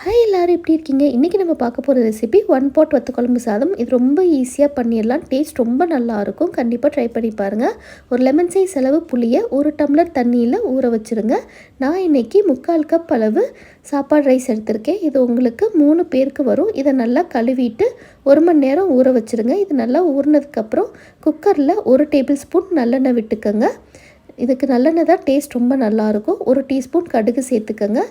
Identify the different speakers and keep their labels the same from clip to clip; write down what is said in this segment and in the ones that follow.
Speaker 1: Hi எல்லாரும் எப்படி இருக்கீங்க? இன்றைக்கி நம்ம பார்க்க போகிற ரெசிபி ஒன் பாட் வத்த குழம்பு சாதம். இது ரொம்ப ஈஸியாக பண்ணிடலாம். டேஸ்ட் ரொம்ப நல்லாயிருக்கும். கண்டிப்பாக ட்ரை பண்ணி பாருங்கள். ஒரு லெமன் சைஸ் அளவு புளியை 1 டம்ளர் தண்ணியில் ஊற வச்சுருங்க. நான் இன்றைக்கி 3/4 கப் அளவு சாப்பாடு ரைஸ் எடுத்திருக்கேன். இது உங்களுக்கு 3 பேருக்கு வரும். இதை நல்லா கழுவிட்டு 1 மணி நேரம் ஊற வச்சுருங்க. இது நல்லா ஊறினதுக்கப்புறம் குக்கரில் 1 டேபிள் ஸ்பூன் நல்லெண்ணெய் விட்டுக்கோங்க. இதுக்கு நல்லெண்ணெய் தான் டேஸ்ட் ரொம்ப நல்லாயிருக்கும். 1 டீஸ்பூன் கடுகு சேர்த்துக்கோங்க.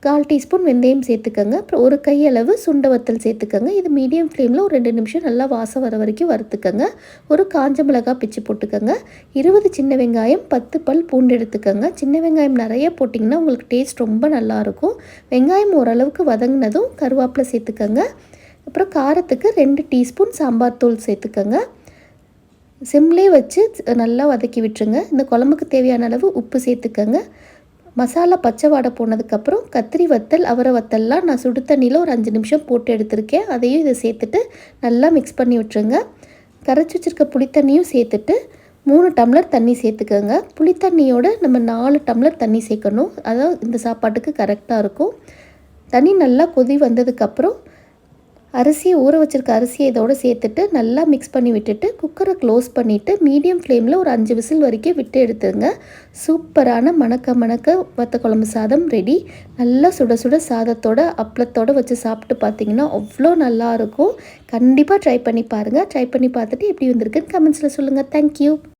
Speaker 1: 1/4 டீஸ்பூன் வெந்தயம் சேர்த்துக்கோங்க. அப்புறம் 1 கையளவு சுண்ட வத்தல் சேர்த்துக்கோங்க. இது மீடியம் ஃப்ளேமில் ஒரு 2 நிமிஷம் நல்லா வாசம் வர வரைக்கும் வறுத்துக்கோங்க. ஒரு காஞ்ச மிளகாய் பிச்சு போட்டுக்கோங்க. 20 சின்ன வெங்காயம், 10 பல் பூண்டு எடுத்துக்கோங்க. சின்ன வெங்காயம் நிறைய போட்டிங்கன்னா உங்களுக்கு டேஸ்ட் ரொம்ப நல்லாயிருக்கும். வெங்காயம் ஓரளவுக்கு வதங்கினதும் கருவேப்பிலை சேர்த்துக்கோங்க. அப்புறம் காரத்துக்கு 2 டீஸ்பூன் சாம்பார் தூள் சேர்த்துக்கோங்க. சிம்லே வச்சு நல்லா வதக்கி விட்டுருங்க. இந்த குழம்புக்கு தேவையான அளவு உப்பு சேர்த்துக்கோங்க. மசாலா பச்சை வாடை போனதுக்கப்புறம் கத்திரி வத்தல், அவரை வத்தல்லாம் நான் சுடு தண்ணியில் ஒரு 5 நிமிஷம் போட்டு எடுத்திருக்கேன். அதையும் இதை சேர்த்துட்டு நல்லா மிக்ஸ் பண்ணி விட்டுருங்க. கரைச்சி வச்சுருக்க புளித்தண்ணியும் சேர்த்துட்டு 3 டம்ளர் தண்ணி சேர்த்துக்கோங்க. புளித்தண்ணியோடு நம்ம 4 டம்ளர் தண்ணி சேர்க்கணும். அதான் இந்த சாப்பாட்டுக்கு கரெக்டாக இருக்கும். தண்ணி நல்லா கொதி வந்ததுக்கப்புறம் அரிசியை ஊற வச்சுருக்க அரிசியை இதோடு சேர்த்துட்டு நல்லா மிக்ஸ் பண்ணி விட்டுட்டு குக்கரை க்ளோஸ் பண்ணிவிட்டு மீடியம் ஃப்ளேமில் ஒரு 5 விசில் வரைக்கும் விட்டு எடுத்துங்க. சூப்பரான மணக்க வத்த குழம்பு சாதம் ரெடி. நல்லா சுட சுட சாதத்தோட அப்பளத்தோடு வச்சு சாப்பிட்டு பார்த்தீங்கன்னா அவ்வளோ நல்லாயிருக்கும். கண்டிப்பாக ட்ரை பண்ணி பாருங்கள். ட்ரை பண்ணி பார்த்துட்டு எப்படி வந்திருக்குன்னு கமெண்ட்ஸில் சொல்லுங்கள். தேங்க்யூ.